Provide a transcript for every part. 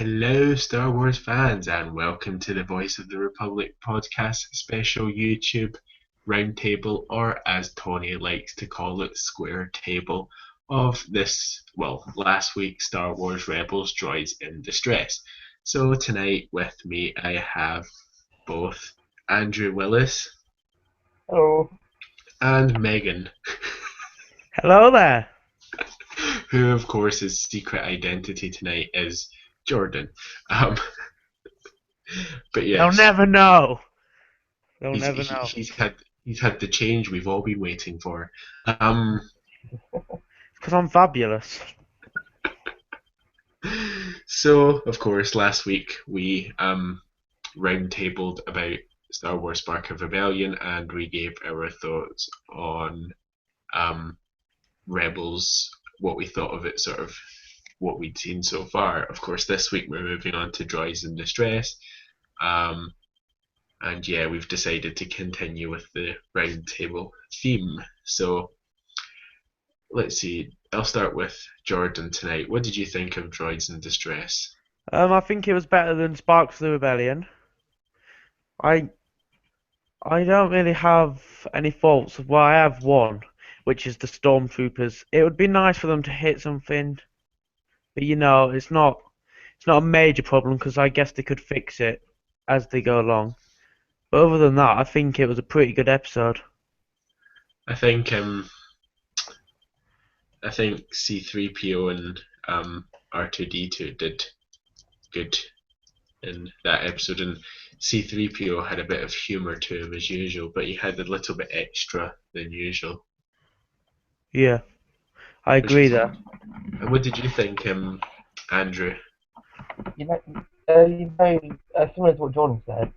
Hello, Star Wars fans, and welcome to the Voice of the Republic podcast special YouTube roundtable, or as Tony likes to call it, square table of last week's Star Wars Rebels Droids in Distress. So tonight with me I have both Andrew Willis Hello. and Megan, Hello there. who of course his secret identity tonight is Jordan. Um, but They'll yes. never know. They'll He's never he, know. he's had the change we've all been waiting for. Because I'm fabulous. So of course last week we roundtabled about Star Wars Spark of Rebellion, and we gave our thoughts on Rebels, what we thought of it, sort of what we'd seen so far. Of course, this week we're moving on to Droids in Distress. And yeah, we've decided to continue with the roundtable theme. So let's see. I'll start with Jordan tonight. What did you think of Droids in Distress? I think it was better than Sparks of the Rebellion. I don't really have any faults. Well, I have one, which is the stormtroopers. It would be nice for them to hit something, but it's not a major problem because I guess they could fix it as they go along. But other than that, I think it was a pretty good episode. I think C3PO and R2D2 did good in that episode, and C3PO had a bit of humour to him as usual, but he had a little bit extra than usual. Yeah, I Which agree was there. good. What did you think, Andrew? Similar to what Jordan said,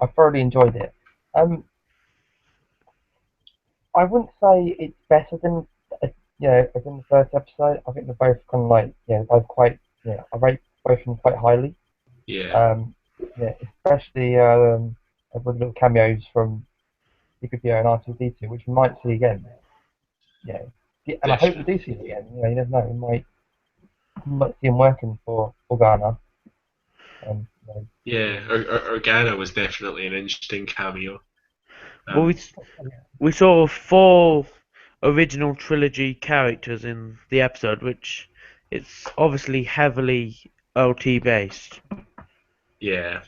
I thoroughly enjoyed it. I wouldn't say it's better than than the first episode. I think they're both kind of like both quite I rate both of them quite highly. Yeah, Especially with little cameos from C-3PO and R2D2, which we might see again. Yeah, and I hope we do see it again. You never know. We might see him working for Organa. yeah. Organa was definitely an interesting cameo. Well, we saw 4 original trilogy characters in the episode, which it's obviously heavily OT based. Yeah.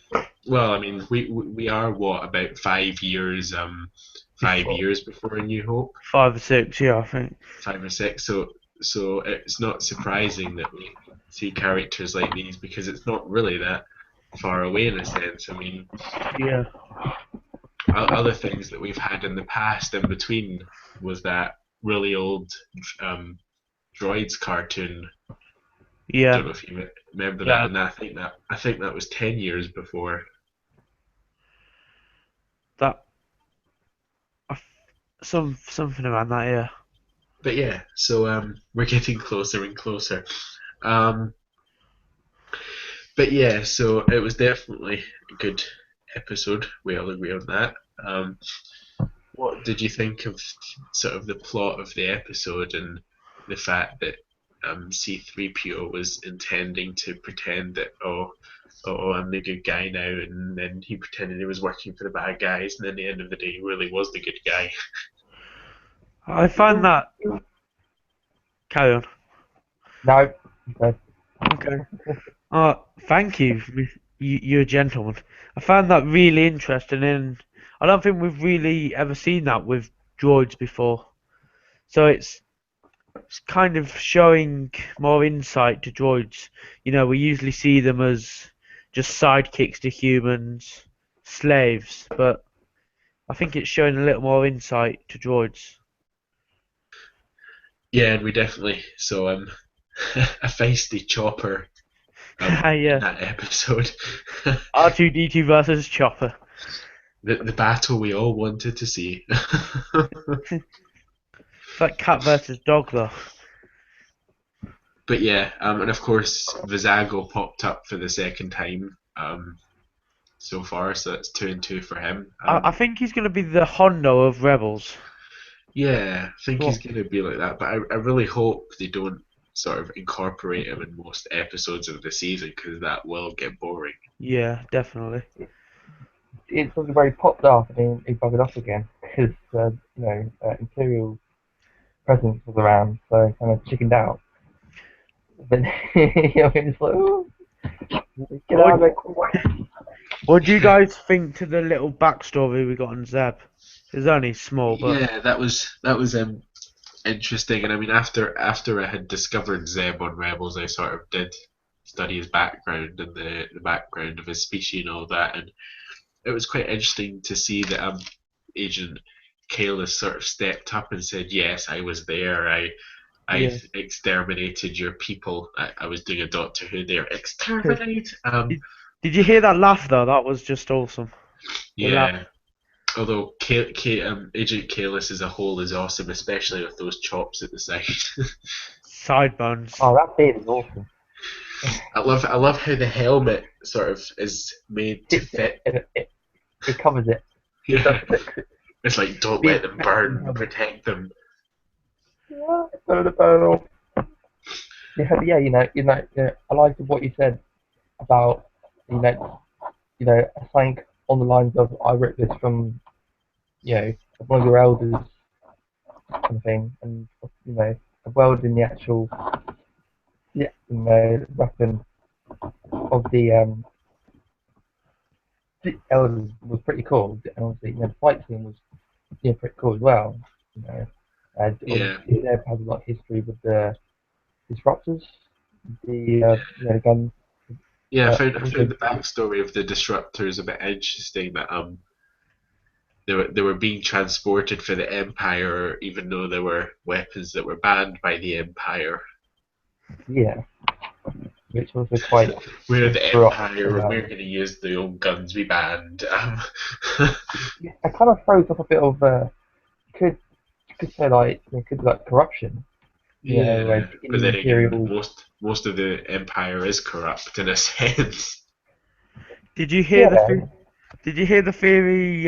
Well, I mean, we are what, about 5 years, 5 years before A New Hope, 5 or 6, yeah, I think. 5 or 6. So it's not surprising that we see characters like these, because it's not really that far away in a sense. I mean, Yeah. other things that we've had in the past in between was that really old Droids cartoon. Yeah. Don't know if you remember that, and I think that was 10 years before. That something around that, yeah. But yeah, so we're getting closer and closer. Um, but yeah, so it was definitely a good episode. We all agree on that. What did you think of sort of the plot of the episode, and the fact that C3PO was intending to pretend that, I'm the good guy now, and then he pretended he was working for the bad guys, and then at the end of the day he really was the good guy. I find that. Carry on. No. Okay. Thank you. You're a gentleman. I found that really interesting, and I don't think we've really ever seen that with droids before. So it's kind of showing more insight to droids. We usually see them as just sidekicks to humans, slaves, but I think it's showing a little more insight to droids. Yeah, and we definitely saw a feisty Chopper in Yeah. that episode. R2D2 versus Chopper. The battle we all wanted to see. It's like cat versus dog, though. But yeah, and of course Vizago popped up for the second time so far, so that's 2-2 for him. I think he's going to be the Hondo of Rebels. Yeah, I think he's going to be like that, but I really hope they don't sort of incorporate him in most episodes of the season because that will get boring. Yeah, definitely. It's something where he popped up and he buggered off again because Imperial presence was around, so he kind of chickened out. But it's like, oh, get out of there quick. What do you guys think to the little backstory we got on Zeb? It's only small, but Yeah, that was interesting. And I mean, after I had discovered Zeb on Rebels, I sort of did study his background and the background of his species and all that, and it was quite interesting to see that Agent Kalis sort of stepped up and said, "Yes, I was there. I yeah. exterminated your people. I was doing a Doctor Who there. Exterminate." Did you hear that laugh though? That was just awesome. The laugh. Yeah. Although Agent Kalis as a whole is awesome, especially with those chops at the side. Sideburns. Oh, that beard is awesome. I love how the helmet sort of is made to fit. It covers it. Yeah. It's like, don't let them burn, protect them. Yeah, I liked what you said about something on the lines of I wrote this from one of your elders kind of thing, and welding the actual weapon of the elders was pretty cool, and obviously the fight scene was pretty cool as well. And Yeah. Zeb has a lot of history with the disruptors, the gun. Yeah, I found the backstory of the disruptors a bit interesting. That they were being transported for the Empire, even though they were weapons that were banned by the Empire. Yeah, which was quite. We're the Empire, and we're going to use the old guns we banned. It kind of throws up a bit of you could say like it could be like corruption. Yeah, but then Imperial... again, most of the Empire is corrupt in a sense. Did you hear Did you hear the theory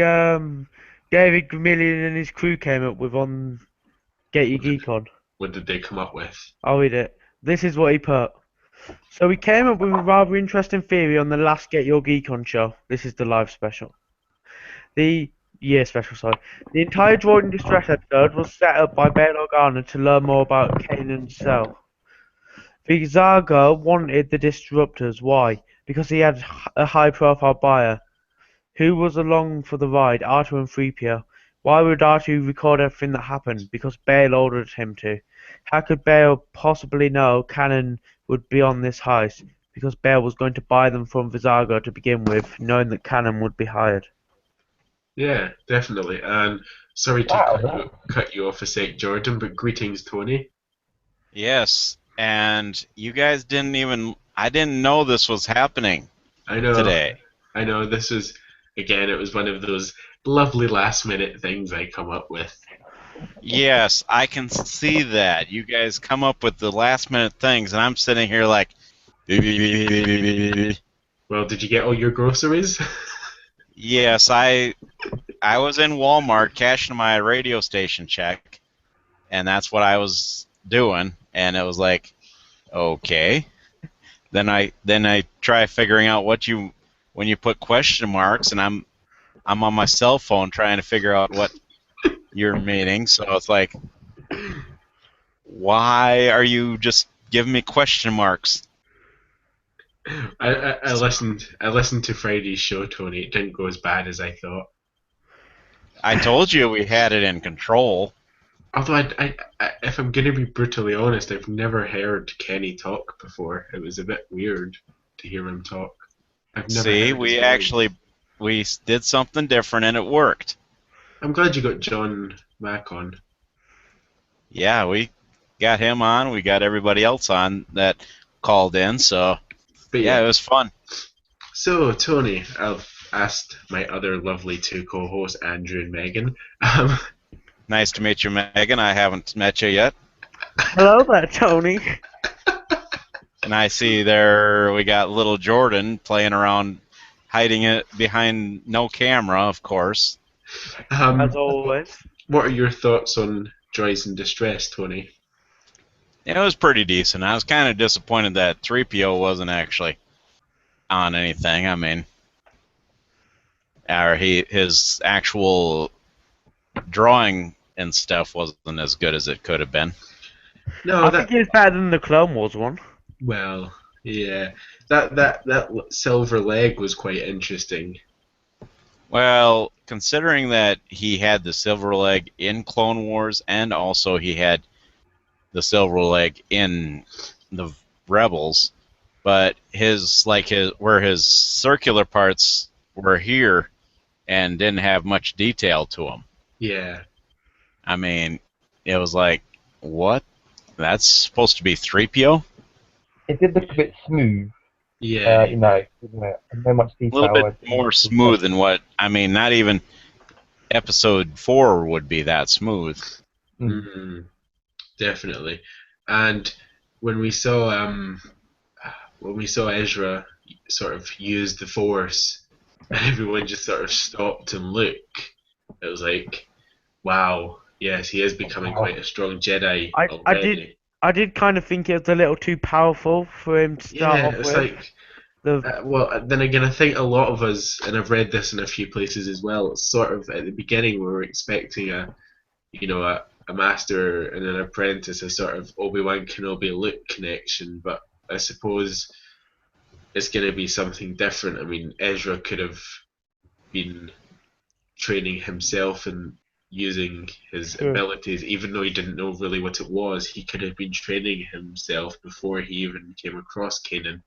David Gramillion and his crew came up with on Get Your Geek On? What did they come up with? I'll read it. This is what he put. So we came up with a rather interesting theory on the last Get Your Geek On show. This is the live special. The year special, sorry. The entire Droid in Distress episode was set up by Bail Organa to learn more about Kanan's cell. Vizaga wanted the Disruptors. Why? Because he had a high-profile buyer. Who was along for the ride? R2 and 3PO. Why would R2 record everything that happened? Because Bale ordered him to. How could Bale possibly know Kanan would be on this heist? Because Bale was going to buy them from Vizaga to begin with, knowing that Kanan would be hired. Yeah, definitely. And sorry to cut you off a sec, Jordan, but greetings, Tony. Yes, and you guys I didn't know this was happening today. I know, this was, again, it was one of those lovely last minute things I come up with. Yes, I can see that. You guys come up with the last minute things, and I'm sitting here like... Well, did you get all your groceries? Yes, I was in Walmart cashing my radio station check, and that's what I was doing, and it was like, okay. Then I try figuring out when you put question marks, and I'm on my cell phone trying to figure out what you're meaning. So it's like, why are you just giving me question marks? I listened to Friday's show, Tony. It didn't go as bad as I thought. I told you we had it in control. Although I if I'm gonna be brutally honest, I've never heard Kenny talk before. It was a bit weird to hear him talk. See, we did something different and it worked. I'm glad you got John Mack on. Yeah, we got him on. We got everybody else on that called in. So, but yeah, it was fun. So, Tony, I've asked my other lovely two co-hosts, Andrew and Megan. Nice to meet you, Megan. I haven't met you yet. Hello there, Tony. And I see there we got little Jordan playing around, hiding it behind no camera, of course. As always. What are your thoughts on Droids in Distress, Tony? It was pretty decent. I was kind of disappointed that 3PO wasn't actually on anything. I mean, or his actual drawing and stuff wasn't as good as it could have been. No, I think it's better than the Clone Wars one. well, yeah, that silver leg was quite interesting. Well, considering that he had the silver leg in Clone Wars and also he had the silver leg in the Rebels, but his circular parts were here and didn't have much detail to them. Yeah. I mean, it was like, what? That's supposed to be 3PO? It did look a bit smooth. Yeah. Didn't it? And no much A detail. little bit more smooth than what, I mean, not even Episode 4 would be that smooth. Mm, definitely. And when we saw Ezra sort of use the Force, and everyone just sort of stopped and looked, it was like, wow, yes, he is becoming quite a strong Jedi already. I did kind of think it was a little too powerful for him to start off it's with. like, well, then again, I think a lot of us, and I've read this in a few places as well, it's sort of at the beginning we were expecting a master and an apprentice, a sort of Obi-Wan Kenobi Luke connection, but I suppose it's going to be something different. I mean, Ezra could have been training himself and using his abilities, even though he didn't know really what it was. He could have been training himself before he even came across Kanan.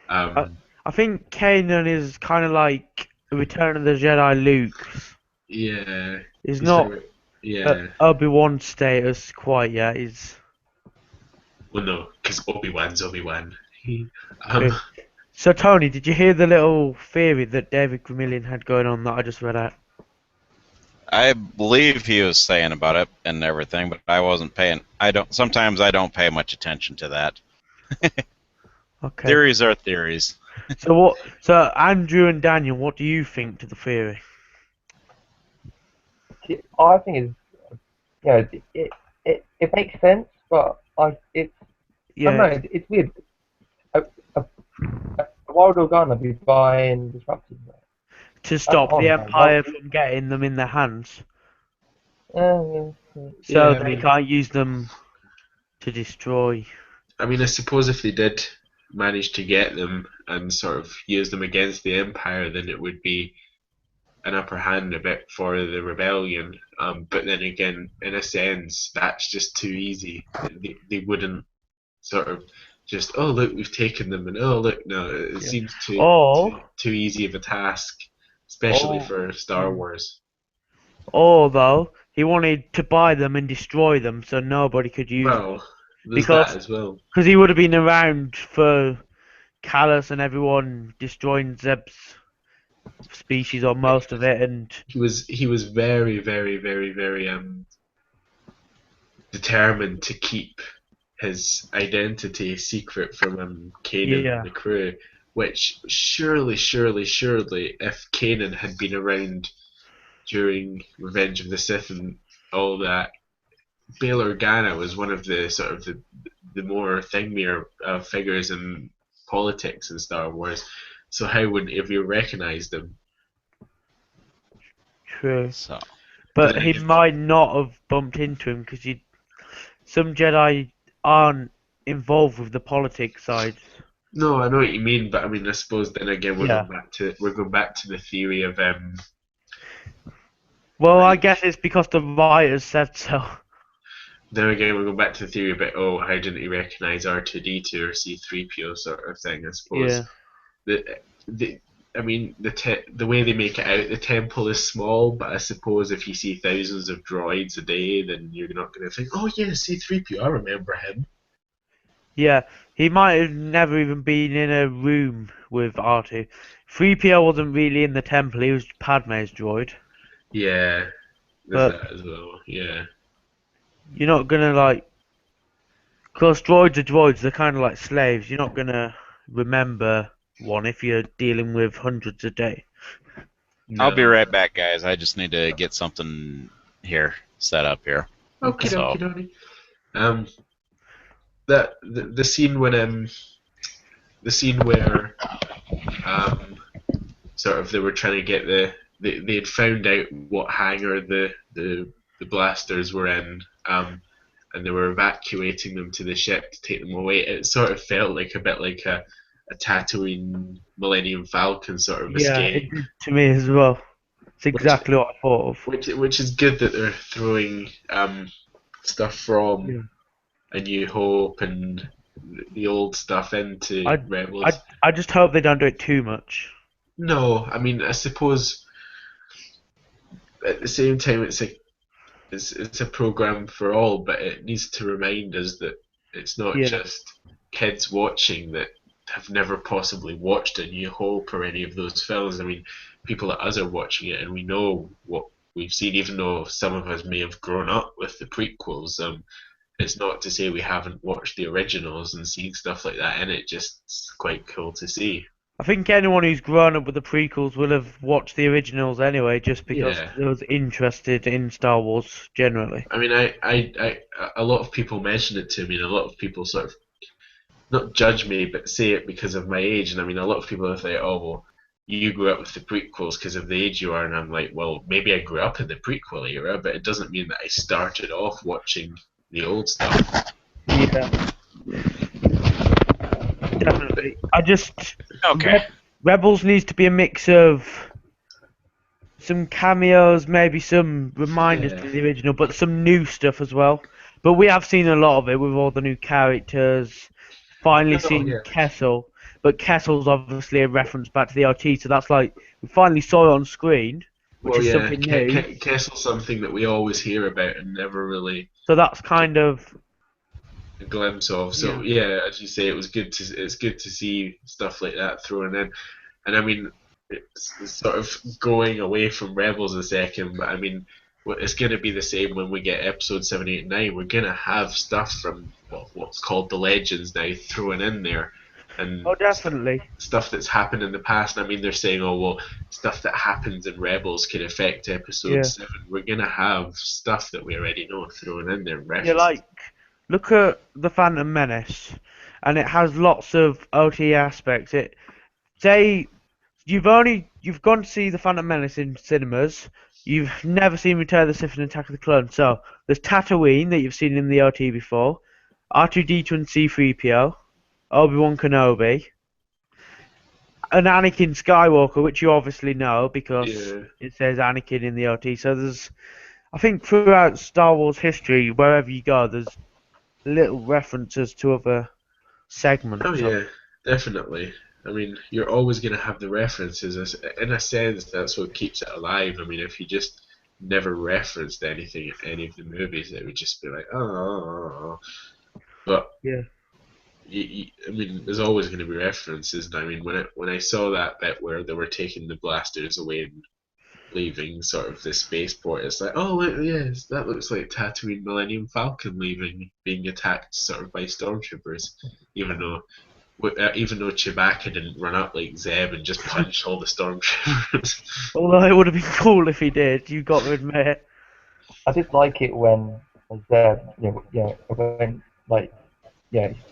I think Kanan is kind of like Return of the Jedi Luke. Yeah. He's not Obi-Wan status quite yet. Well, no, because Obi-Wan's Obi-Wan. So, Tony, did you hear the little theory that David Gramillion had going on that I just read out? I believe he was saying about it and everything, but I wasn't paying. Sometimes I don't pay much attention to that. Okay. Theories are theories. So Andrew and Daniel, what do you think to the theory? I think it makes sense, but it's weird. A wild Organa be buying disruptors to stop the Empire from getting them in their hands, so they can't use them to destroy. I mean, I suppose if they did manage to get them and sort of use them against the Empire, then it would be an upper hand a bit for the rebellion. But then again, in a sense, that's just too easy. They wouldn't sort of just, oh look, we've taken them, and oh look, no, it seems too easy of a task, especially for Star Wars. Or though he wanted to buy them and destroy them, so nobody could use them. That as well. Because he would have been around for Callus and everyone destroying Zeb's species or most of it, and he was very, very, very, very determined to keep his identity secret from Kanan and the crew. Which surely, if Kanan had been around during Revenge of the Sith and all that, Bail Organa was one of the sort of the more thingier figures in politics in Star Wars. So how would have you recognised him? True. But he might not have bumped into him because some Jedi aren't involved with the politics side. No, I know what you mean, but I mean, I suppose then again we're going back to the theory of Well, I guess it's because the writers said so. Then again, we're going back to the theory about how didn't he recognise R2D2 or C3PO sort of thing? I suppose. Yeah. I mean, the way they make it out, the temple is small, but I suppose if you see thousands of droids a day, then you're not going to think, oh yeah, C3PO, I remember him. Yeah, he might have never even been in a room with R2. 3PO wasn't really in the temple, he was Padme's droid. Yeah, there's that as well, yeah. You're not gonna because droids are droids, they're kind of like slaves, you're not gonna remember one if you're dealing with hundreds a day. No. I'll be right back, guys. I just need to get something here set up here. Okay. that the scene when the scene where sort of they were trying to get they had found out what hangar the blasters were in, and they were evacuating them to the ship to take them away. It sort of felt like a bit like a Tatooine Millennium Falcon sort of Yeah, it escape, did to me as well. It's which exactly what I thought of. which is good that they're throwing stuff from Yeah. A New Hope and the old stuff into I, Rebels. I just hope they don't do it too much. No, I mean I suppose at the same time it's a program for all, but it needs to remind us that it's not Yeah. just kids watching that have never possibly watched A New Hope or any of those films. I mean, people like us are watching it, and we know what we've seen, even though some of us may have grown up with the prequels. It's not to say we haven't watched the originals and seen stuff like that, and it just quite cool to see. I think anyone who's grown up with the prequels will have watched the originals anyway, just because Yeah, they was interested in Star Wars generally. I mean, a lot of people mention it to me, and a lot of people sort of not judge me, but say it because of my age. And I mean, a lot of people are like, "Oh, well, you grew up with the prequels because of the age you are," and I'm like, "Well, maybe I grew up in the prequel era, but it doesn't mean that I started off watching the old stuff." Yeah, definitely. Okay. Rebels needs to be a mix of some cameos, maybe some reminders Yeah. to the original, but some new stuff as well. But we have seen a lot of it with all the new characters. Finally No, seen yeah. Kessel, but Kessel's obviously a reference back to the RT, so that's like we finally saw it on screen, which Well, is yeah, something new. Kessel's something that we always hear about and never really So that's get kind of a glimpse of. So yeah, yeah, as you say, it's good to see stuff like that thrown in. And I mean, it's sort of going away from Rebels a second, but I mean, it's going to be the same when we get episode 7, 8, 9. We're going to have stuff from what's called the Legends now thrown in there, and oh definitely, stuff that's happened in the past. I mean, they're saying, oh, well, stuff that happens in Rebels can affect episode yeah, 7. We're going to have stuff that we already know thrown in there, yeah. references. Like look at the Phantom Menace, and it has lots of OT aspects. It say you've gone to see the Phantom Menace in cinemas. You've never seen Return of the Sith and Attack of the Clones. So there's Tatooine that you've seen in the OT before, R2D2 and C3PO, Obi-Wan Kenobi, and Anakin Skywalker, which you obviously know because Yeah. it says Anakin in the OT. So there's, I think throughout Star Wars history, wherever you go, there's little references to other Oh, segments of. yeah, definitely. I mean, you're always going to have the references. In a sense, that's what keeps it alive. I mean, if you just never referenced anything in any of the movies, it would just be like, oh. But Yeah. I mean, there's always going to be references. And I mean, when I saw that bit where they were taking the blasters away and leaving sort of the spaceport, it's like, oh, look, yes, that looks like Tatooine Millennium Falcon leaving, being attacked sort of by stormtroopers, even though. Even though Chewbacca didn't run up like Zeb and just punch all the stormtroopers. Although it would have been cool if he did, you got to admit. I did like it when Zeb, when like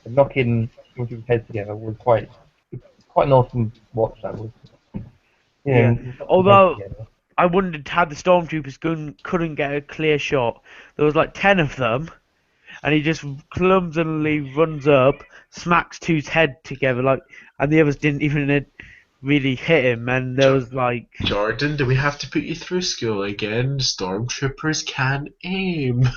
knocking some people's heads together was quite an awesome watch. That was, Yeah. knocking heads Although together. I wondered how the stormtroopers couldn't get a clear shot. There was like 10 of them, and he just clumsily runs up, smacks two's head together, like, and the others didn't even really hit him. And there was like, Jordan, do we have to put you through school again? Stormtroopers can aim.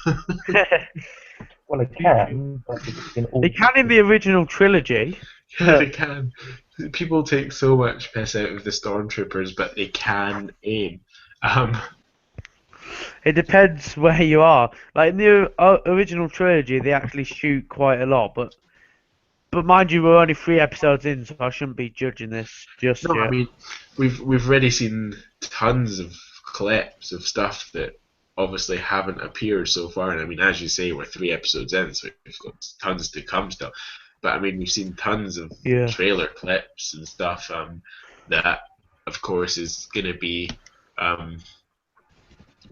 Well, it can, but it's in all. they can in the original trilogy. Yeah, they can. People take so much piss out of the stormtroopers, but they can aim. Um, It depends where you are. Like in the original trilogy, they actually shoot quite a lot, but mind you, we're only 3 episodes in, so I shouldn't be judging this just no, I yet. mean we've already seen tons of clips of stuff that obviously haven't appeared so far. And I mean, as you say, we're 3 episodes in, so we've got tons to come still. But I mean, we've seen tons of Yeah. trailer clips and stuff that, of course, is going to be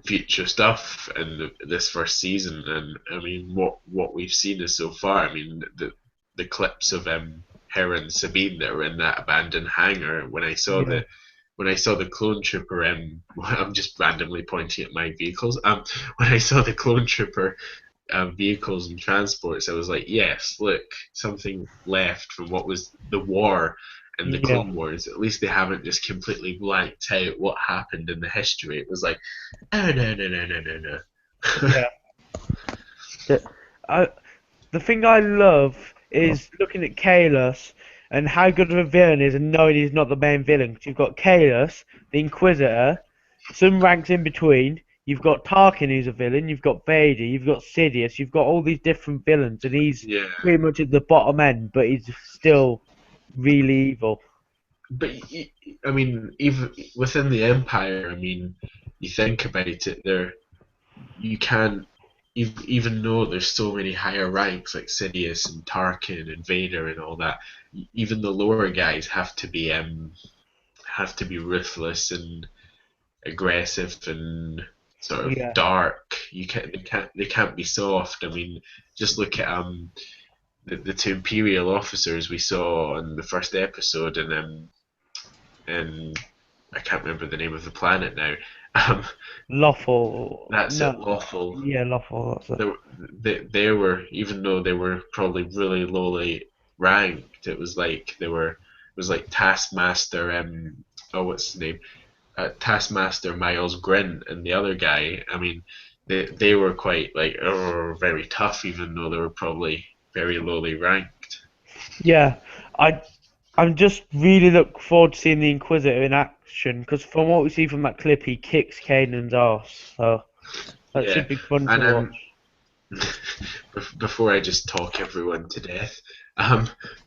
future stuff in this first season. And I mean, what we've seen is so far. I mean, the clips of her and Sabine that were in that abandoned hangar. When I saw the clone trooper, I'm just randomly pointing at my vehicles. When I saw the clone trooper vehicles and transports, I was like, yes, look, something left from what was the war and the Yeah. Clone Wars. At least they haven't just completely blanked out what happened in the history. It was like, oh no. Yeah. The thing I love is looking at Kalos and how good of a villain he is and knowing he's not the main villain. 'Cause you've got Kalos, the Inquisitor, some ranks in between. You've got Tarkin, who's a villain. You've got Vader. You've got Sidious. You've got all these different villains, and he's Yeah. pretty much at the bottom end, but he's still really evil. But I mean, even within the Empire, I mean, you think about it, you can't, even though there's so many higher ranks like Sidious and Tarkin and Vader and all that, even the lower guys have to be ruthless and aggressive and sort of Yeah. dark. They can't be soft. I mean, just look at the two Imperial officers we saw in the first episode, and I can't remember the name of the planet now. Lawful. That's No. it, Lawful. Yeah, Lawful. That's it. They were, even though they were probably really lowly ranked, it was like Taskmaster. What's his name? Taskmaster Miles Grint and the other guy. I mean, they were quite like very tough, even though they were probably very lowly ranked. Yeah, I'm just really look forward to seeing the Inquisitor in action because from what we see from that clip, he kicks Kanan's ass. So that should be fun to watch. Before I just talk everyone to death,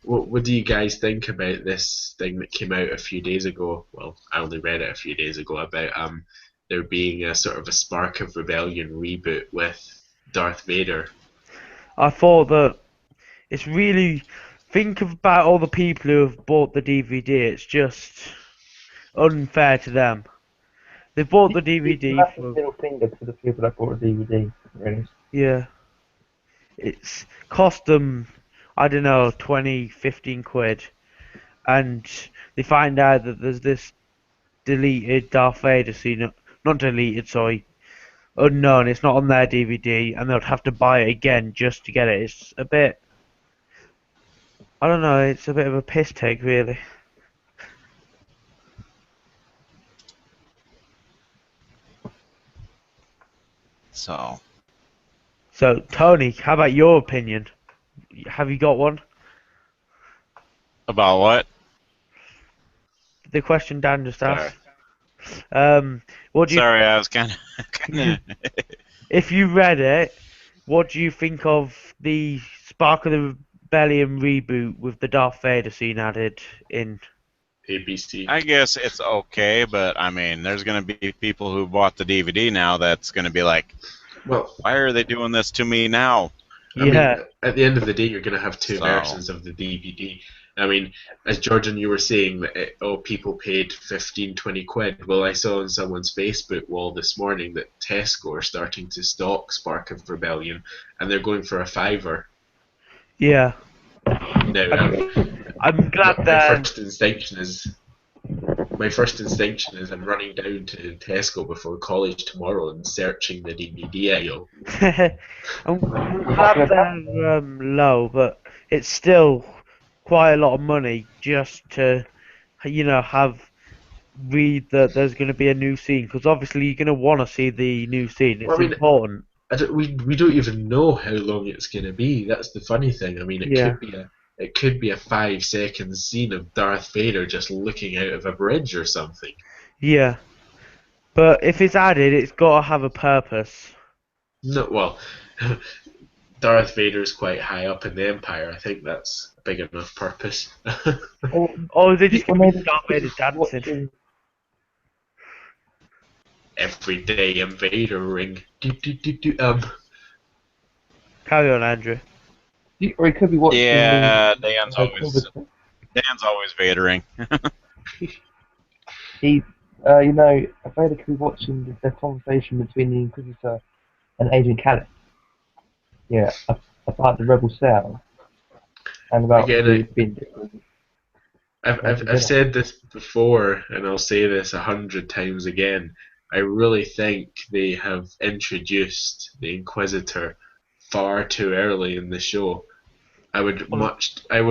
what do you guys think about this thing that came out a few days ago? Well, I only read it a few days ago about there being a sort of a Spark of Rebellion reboot with Darth Vader. I thought that it's really think about all the people who have bought the DVD. It's just unfair to them. They bought the DVD That's for middle finger to the people that bought a DVD. Really. yeah. It's cost them, I don't know, 20, 15 quid, and they find out that there's this deleted Darth Vader scene, not deleted, sorry, unknown. It's not on their DVD, and they'll have to buy it again just to get it. It's a bit, I don't know. It's a bit of a piss take, really. So, Tony, how about your opinion? Have you got one? about what? The question Dan just Sorry. asked. What do you? Sorry, I was kind of. If you read it, what do you think of the Spark of the Rebellion reboot with the Darth Vader scene added in? ABC. I guess it's okay, but I mean, there's going to be people who bought the DVD now that's going to be like, Well, why are they doing this to me now? I mean, Yeah, at the end of the day, you're going to have two So- versions of the DVD. I mean, as Jordan, you were saying that people paid 15, 20 quid. Well, I saw on someone's Facebook wall this morning that Tesco are starting to stock Spark of Rebellion, and they're going for a £5. yeah. Now, I'm glad my that. first instinction is I'm running down to Tesco before college tomorrow and searching the DVD aisle. I'm glad they're low, but it's still quite a lot of money just to, read that there's going to be a new scene because obviously you're going to want to see the new scene. It's Well, I mean, important. We don't even know how long it's going to be. That's the funny thing. I mean, it could be a 5 second scene of Darth Vader just looking out of a bridge or something. Yeah, but if it's added, it's got to have a purpose. No, well, Darth Vader's quite high up in the Empire. I think that's a big enough purpose. Or is it just going to be Maybe Darth Vader dancing? watching- Every day in Vader ring. Carry on, Andrew. Or he could be watching. Yeah, the, Dan's always Vadering. He, You know, I Vader could be watching the conversation between the Inquisitor and Agent Callus. Yeah, about the Rebel cell and about Again, the being different. I've said this before, and I'll say this 100 times again. I really think they have introduced the Inquisitor far too early in the show. I would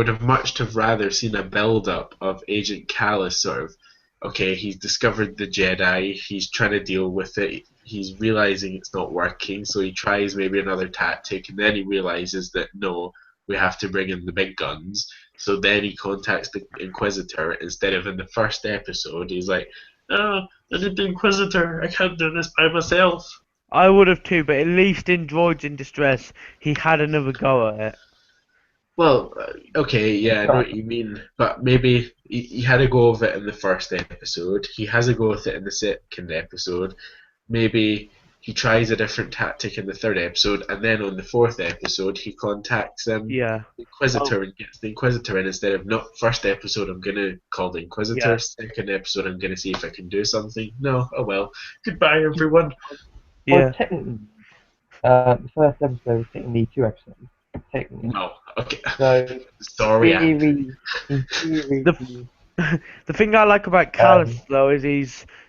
have much have rather seen a build up of Agent Callus sort of, okay, he's discovered the Jedi, he's trying to deal with it, he's realizing it's not working, so he tries maybe another tactic, and then he realizes that no, we have to bring in the big guns. So then he contacts the Inquisitor instead of in the first episode. He's like, "Oh, I did the Inquisitor. I can't do this by myself." I would have too, but at least in Droids in Distress, he had another go at it. Well, okay, yeah, I know what you mean, but maybe he had a go of it in the first episode. He has a go with it in the second episode. Maybe he tries a different tactic in the third episode, and then on the fourth episode, he contacts Yeah. the Inquisitor and gets the Inquisitor in instead of not first episode. I'm gonna call the Inquisitor. Yeah. Second episode, I'm gonna see if I can do something. No, oh well. Goodbye, everyone. Yeah. Well, technically, the first episode was technically 2 episodes. Technically. No, okay. So, Sorry, in theory, The thing I like about Callus though is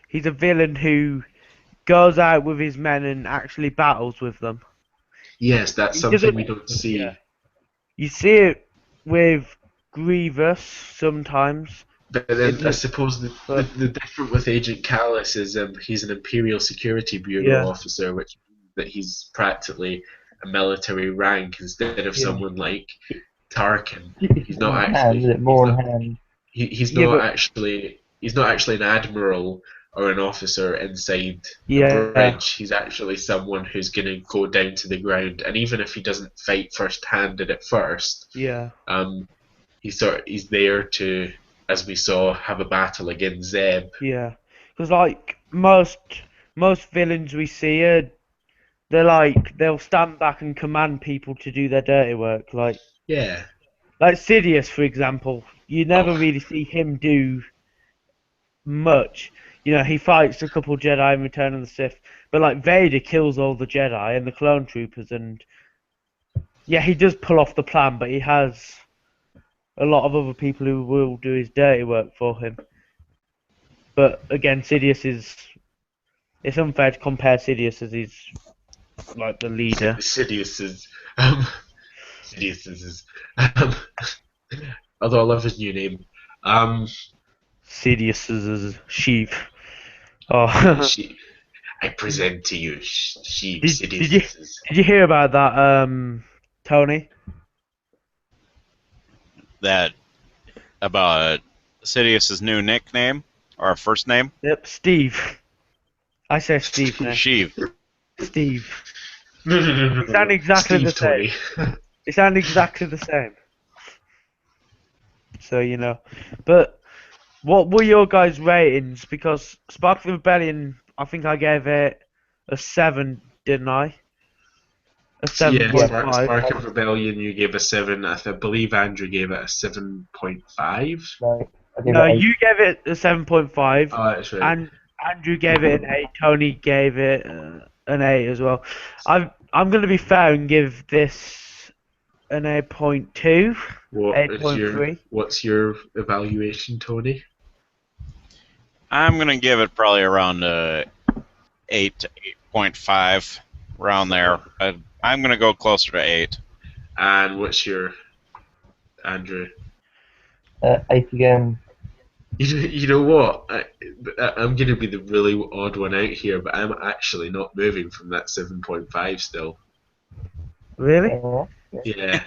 he's a villain who goes out with his men and actually battles with them. yes, that's He something doesn't- we don't see. Yeah. You see it with Grievous sometimes. But then I It- suppose the but- difference with Agent Callus is he's an Imperial Security Bureau Yeah. officer, which means that he's practically a military rank instead of Yeah. someone like Tarkin. he's not in actually- hand, more he's in not- hand. He's Yeah, not but- actually an admiral or an officer inside Yeah. a bridge. He's actually someone who's going to go down to the ground, and even if he doesn't fight first-handed at first, Yeah. he's there to, as we saw, have a battle against Zeb. Yeah. Because like most villains we see they'll stand back and command people to do their dirty work. Like Yeah. Sidious, for example. You never Oh. really see him do much. You know, he fights a couple Jedi in Return of the Sith, but like Vader kills all the Jedi and the clone troopers, and yeah, he does pull off the plan, but he has a lot of other people who will do his dirty work for him. But again, it's unfair to compare Sidious as he's like the leader. Sidious is although I love his new name. Sidious's sheep. Oh, I present to you sheep Did you- Sidious. did you hear about that, Tony? That about Sidious's new nickname or first name? Yep, Steve. I say Steve now. Sheev. Steve. No. They sound exactly the same. Tony. They sound exactly the same. So, you know. But what were your guys' ratings? Because Spark of the Rebellion, I think I gave it a 7, didn't I? A Yeah, 7.5. Spark of Rebellion, you gave a 7. I believe Andrew gave it a 7.5. No, I give No, it 8. you gave it a 7.5, Oh, that's right. and Andrew gave it an 8. Tony gave it an 8 as well. I'm going to be fair and give this an 8.2. What's your evaluation, Tony? I'm gonna give it probably around 8 to 8.5, around there. I'm gonna go closer to 8. And what's your Andrew? 8 again. You know what? I'm going to be the really odd one out here, but I'm actually not moving from that 7.5 still. Really? Yeah,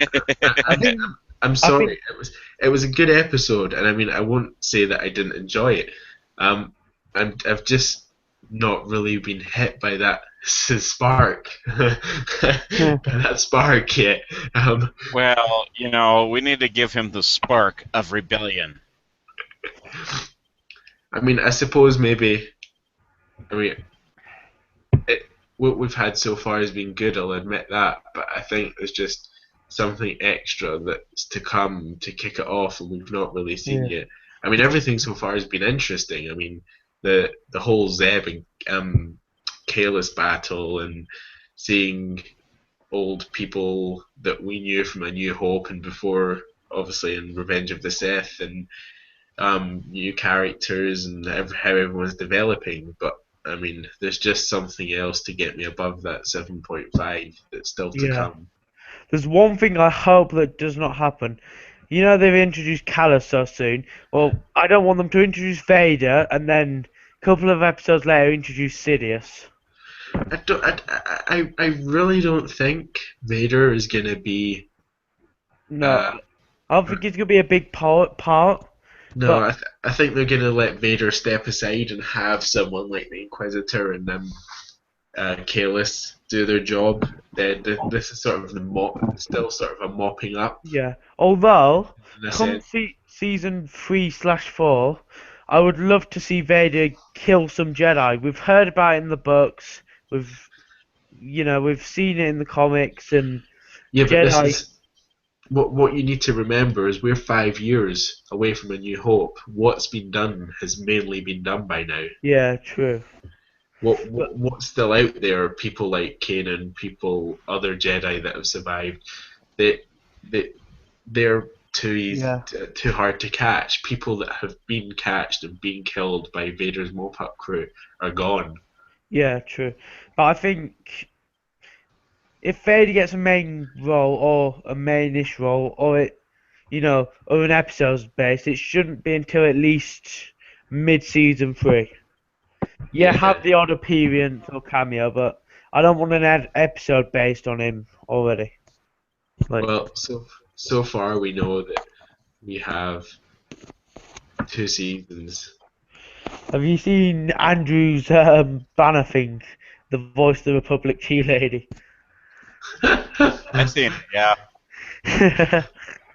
I'm sorry. It was a good episode, and I mean I won't say that I didn't enjoy it. I've just not really been hit by that spark, by that spark yet. Well, you know, we need to give him the spark of rebellion. I mean, I suppose maybe. I mean, what we've had so far has been good. I'll admit that, but I think there's just something extra that's to come to kick it off, and we've not really seen yet. I mean, everything so far has been interesting. I mean, the whole Zeb and Kalis battle, and seeing old people that we knew from A New Hope and before, obviously in Revenge of the Sith, and new characters and how everyone's developing. But I mean, there's just something else to get me above that 7.5 that's still to Yeah. come. There's one thing I hope that does not happen. You know they've introduced Callus so soon. Well, I don't want them to introduce Vader and then a couple of episodes later introduce Sidious. I really don't think Vader is gonna be. No, Uh, I don't think it's gonna be a big part. no, But I think they're gonna let Vader step aside and have someone like the Inquisitor and Kalis do their job. Then this is sort of still sort of a mopping up yeah, although in a come sense. season 3/4, I would love to see Vader kill some Jedi. We've heard about it in the books. We've seen it in the comics and Yeah, but this Jedi. is what you need to remember is we're 5 years away from A New Hope. What's been done has mainly been done by now. Yeah, true. But What's still out there are people like Kanan, other Jedi that have survived. They they they're too easy, yeah, too hard to catch. People that have been catched and been killed by Vader's mop-up crew are gone. yeah, true. But I think if Vader gets a main role or a mainish role or an episode's based, it shouldn't be until at least mid-season 3. Yeah, have Yeah. the odd appearance or cameo, but I don't want an episode based on him already. Like, Well, so far we know that we have 2 seasons. have you seen Andrew's banner thing? The Voice of the Republic tea lady. I've seen it. Yeah.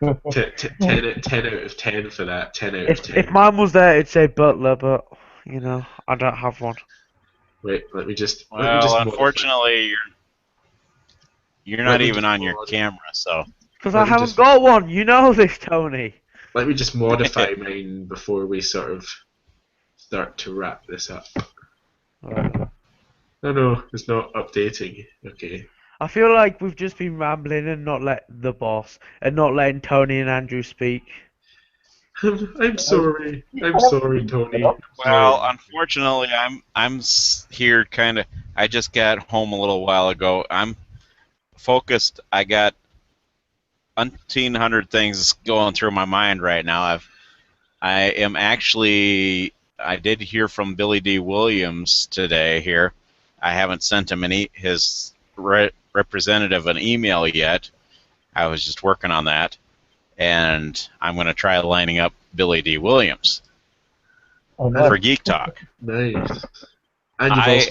10 out of 10 for that. 10 out of If 10. mine was there, it'd say Butler, but I don't have one. Wait, let me just Well, modify. unfortunately, you're Let not me even just on your mod. camera, so. Because I Let me haven't just got one. You know this, Tony. let me just modify mine before we sort of start to wrap this up. Alright. No, it's not updating. Okay. I feel like we've just been rambling and not let the boss and not letting Tony and Andrew speak. I'm sorry. I'm I never sorry, seen it Tony. off. I'm Well, sorry. unfortunately, here kind of. I just got home a little while ago. I'm focused. I got umpteen hundred things going through my mind right now. I am actually. I did hear from Billy D. Williams today. Here, I haven't sent him his representative an email yet. I was just working on that, and I'm going to try lining up Billy D. Williams Oh, And- for nice. Geek Talk. Nice. And you've I also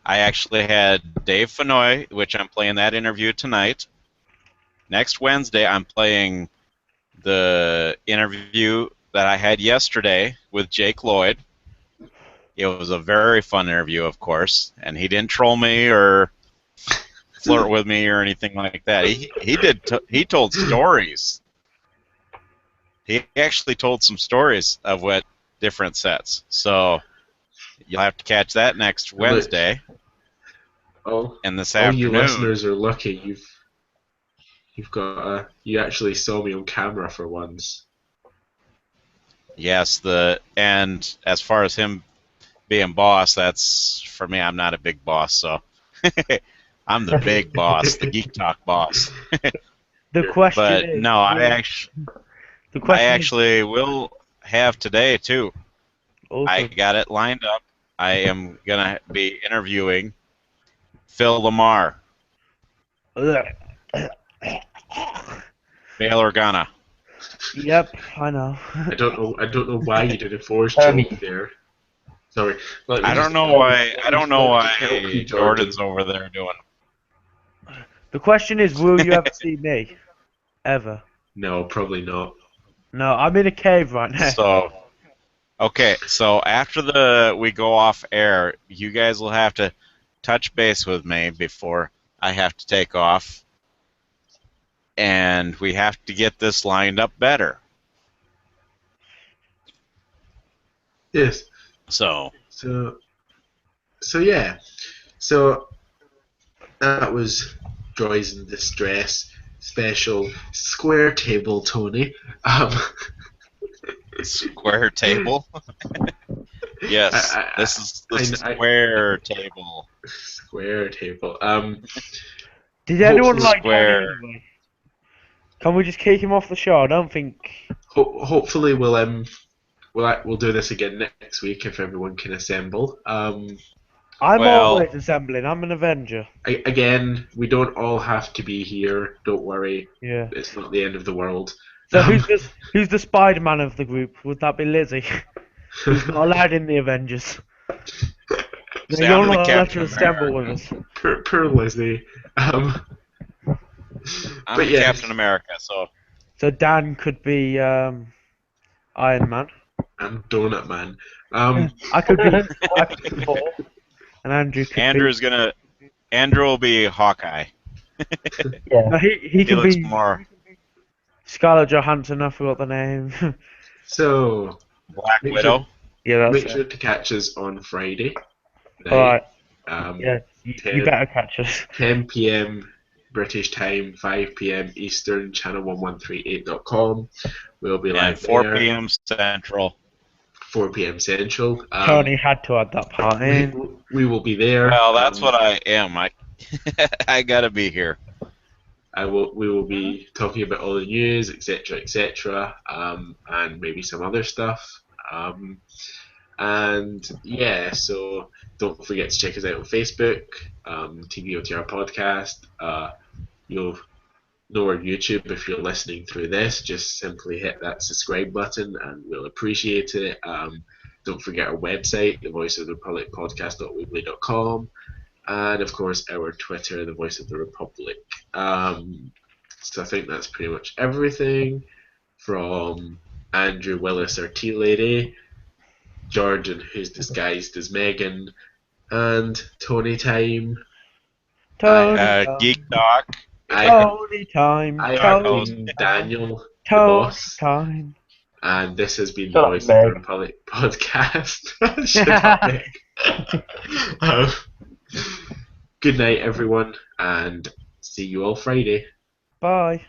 actually had Dave Fenoy, which I'm playing that interview tonight. Next Wednesday, I'm playing the interview that I had yesterday with Jake Lloyd. It was a very fun interview, of course, and he didn't troll me or flirt with me or anything like that. He told stories. He actually told some stories of what different sets. So you'll have to catch that next look, Wednesday all and this all you afternoon. listeners are lucky. You actually saw me on camera for once. Yes, and as far as him being boss, that's for me. I'm not a big boss, so I'm the big boss, the Geek Talk boss. The question But is, no, I the question is actually will have today too. I also, got it lined up. I am gonna be interviewing Phil Lamar, Bail Organa. Yep, I know. I don't know why you did a forced Tony. joke there. Sorry. Let me I just- don't know why. let I me- don't know let me just help why you, Jordan's over there doing. The question is, will you ever see me? Ever? No, probably not. No, I'm in a cave right now. So, okay. So after we go off air, you guys will have to touch base with me before I have to take off, and we have to get this lined up better. Yes. So So yeah. So that was Droids in Distress special square table, Tony. square table. Yes, I, this is the I square table. square table. Did anyone Hopefully, like Tony Square. anyway? Can we just kick him off the show? I don't think. hopefully we'll do this again next week if everyone can assemble. I'm Well, always assembling. I'm an Avenger. Again, we don't all have to be here. Don't worry, Yeah. it's not the end of the world. So who's the Spider-Man of the group? Would that be Lizzie? Who's not allowed in the Avengers? No, say you're I'm the not allowed to Captain assemble America. with us. Poor Lizzie. I'm But the yes, Captain America, so So Dan could be Iron Man. I'm Donut Man. I could be Thor, and Andrew could Andrew will be Hawkeye. Yeah. No, he He can looks be more Scarlett Johansson. I forgot the name. So Black make Widow. sure Yeah, that's make it. sure to catch us on Friday All night. right. Yeah, you 10, better catch us. 10 p.m. British time, 5 p.m. Eastern, channel1138.com. We'll be And live 4 there. p.m. Central. 4 p.m. Central. Tony had to add that part in. We will be there. Well, that's what I am. I gotta be here. We will be talking about all the news, etc., and maybe some other stuff. And yeah, so don't forget to check us out on Facebook, TVOTR Podcast. You'll know our YouTube if you're listening through this. Just simply hit that subscribe button, and we'll appreciate it. Don't forget our website, the Voice of the Republic podcast.weebly.com. And of course, our Twitter, the Voice of the Republic. So I think that's pretty much everything from Andrew Willis, our tea lady, Jordan, who's disguised as Megan, and Tony Time. Tony Geek Talk. I have Tony time. been Daniel, the Tony boss, time. and this has been the Shut up, Voice of the Meg. Republic podcast. Shut up, Meg. Good night, everyone, and see you all Friday. Bye.